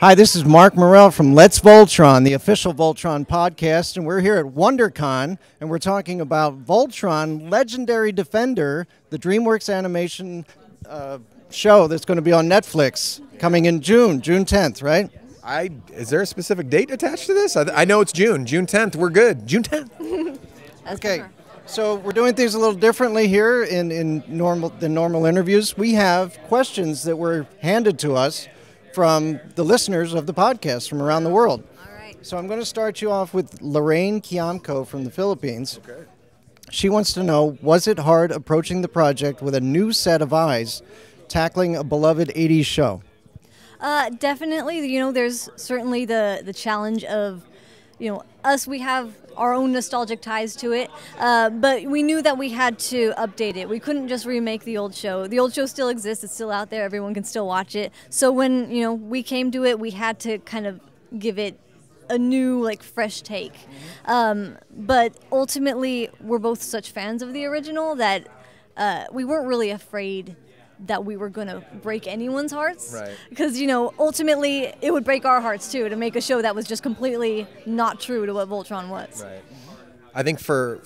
Hi, this is Marc Morrell from Let's Voltron, the official Voltron podcast, and we're here at WonderCon, and we're talking about Voltron Legendary Defender, the DreamWorks Animation show that's going to be on Netflix coming in June 10th, right? Is there a specific date attached to this? I know it's June 10th. We're good. June 10th. Okay. So we're doing things a little differently here in normal interviews. We have questions that were handed to us from the listeners of the podcast from around the world. All right. So I'm going to start you off with Lorraine Kiamco from the Philippines. Okay. She wants to know, was it hard approaching the project with a new set of eyes, tackling a beloved 80s show? Definitely. There's certainly the challenge of, us, we have our own nostalgic ties to it, but we knew that we had to update it. We couldn't just remake the old show. The old show still exists. It's still out there. Everyone can still watch it. So when, we came to it, we had to kind of give it a new, fresh take. But ultimately, we're both such fans of the original that we weren't really afraid that we were going to break anyone's hearts. Right. Because, ultimately, it would break our hearts, too, to make a show that was just completely not true to what Voltron was. Right. I think for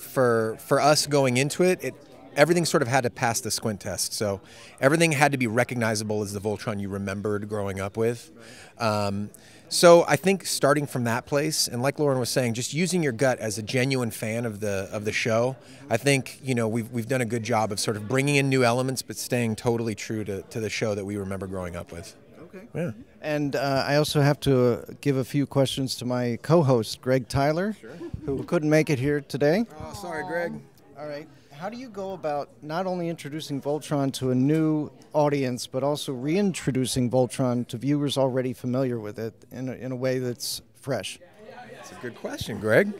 us going into it, everything sort of had to pass the squint test. So everything had to be recognizable as the Voltron you remembered growing up with. So I think starting from that place, and like Lauren was saying, just using your gut as a genuine fan of the show, I think we've done a good job of sort of bringing in new elements, but staying totally true to the show that we remember growing up with. Okay. Yeah. And I also have to give a few questions to my co-host, Greg Tyler, who couldn't make it here today. Oh, sorry, Greg. All right. How do you go about not only introducing Voltron to a new audience, but also reintroducing Voltron to viewers already familiar with it in a way that's fresh? That's a good question, Greg.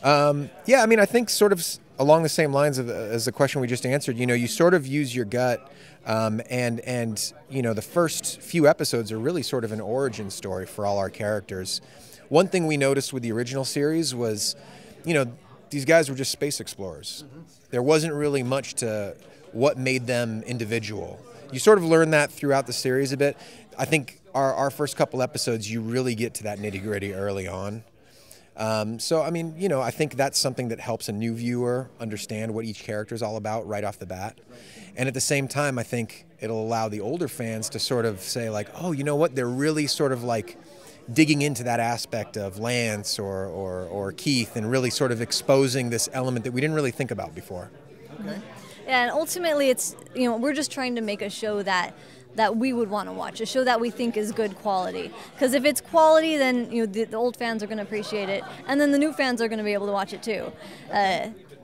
I think sort of along the same lines as the question we just answered, you sort of use your gut, and the first few episodes are really sort of an origin story for all our characters. One thing we noticed with the original series was, these guys were just space explorers. Mm-hmm. There wasn't really much to what made them individual. You sort of learn that throughout the series a bit. I think our first couple episodes, you really get to that nitty-gritty early on. I think that's something that helps a new viewer understand what each character is all about right off the bat. And at the same time, I think it'll allow the older fans to sort of say, oh, you know what? They're really sort of digging into that aspect of Lance or Keith and really sort of exposing this element that we didn't really think about before. Okay. Yeah, and ultimately it's, we're just trying to make a show that we would want to watch, a show that we think is good quality. Because if it's quality, then the old fans are going to appreciate it, and then the new fans are going to be able to watch it too.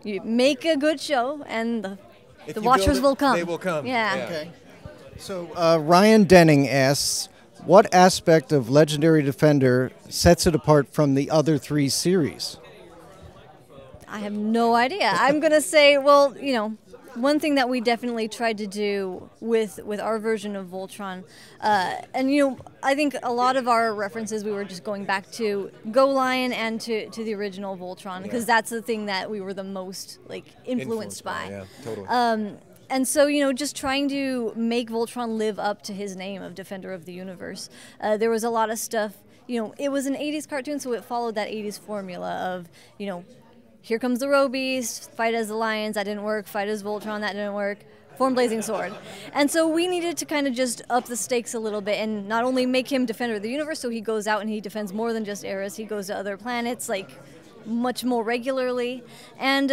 You make a good show, and the watchers will come. They will come. Yeah. Okay. So Ryan Denning asks, what aspect of Legendary Defender sets it apart from the other three series? I have no idea. I'm going to say, one thing that we definitely tried to do with our version of Voltron, I think a lot of our references we were just going back to Go Lion and to the original Voltron, because that's the thing that we were the most influenced by. Yeah, totally. And so, just trying to make Voltron live up to his name of Defender of the Universe. There was a lot of stuff, it was an 80s cartoon, so it followed that 80s formula of, here comes the Robies, fight as the Lions, that didn't work, fight as Voltron, that didn't work, form Blazing Sword. And so we needed to kind of just up the stakes a little bit and not only make him Defender of the Universe, so he goes out and he defends more than just Eris, he goes to other planets, much more regularly, and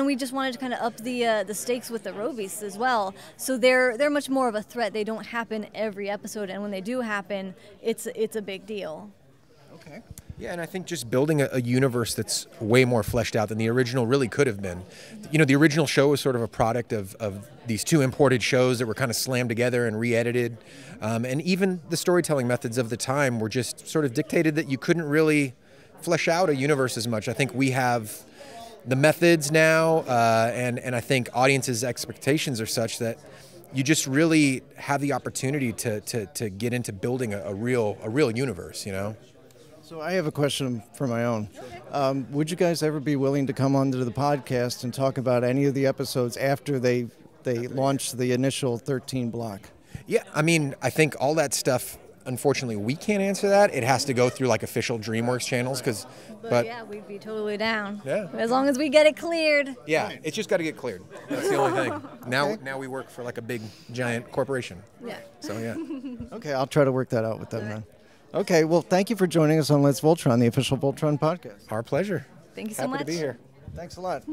we just wanted to kind of up the stakes with the Robies as well. So they're much more of a threat. They don't happen every episode, and when they do happen, it's a big deal. Okay. Yeah, and I think just building a universe that's way more fleshed out than the original really could have been. The original show was sort of a product of these two imported shows that were kind of slammed together and re-edited, and even the storytelling methods of the time were just sort of dictated that you couldn't really flesh out a universe as much. I think we have the methods now, and I think audiences' expectations are such that you just really have the opportunity to get into building a real universe, So I have a question for my own. Would you guys ever be willing to come onto the podcast and talk about any of the episodes after they launched the initial 13 block? Yeah, I mean, I think all that stuff unfortunately, we can't answer that. It has to go through like official DreamWorks channels, But yeah, we'd be totally down. Yeah. As long as we get it cleared. Yeah, it's just got to get cleared. That's the only thing. Now we work for like a big giant corporation. Yeah. So yeah. Okay, I'll try to work that out with them then. Okay, well, thank you for joining us on Let's Voltron, the official Voltron podcast. Our pleasure. Thank you so Happy much. to be here. Thanks a lot.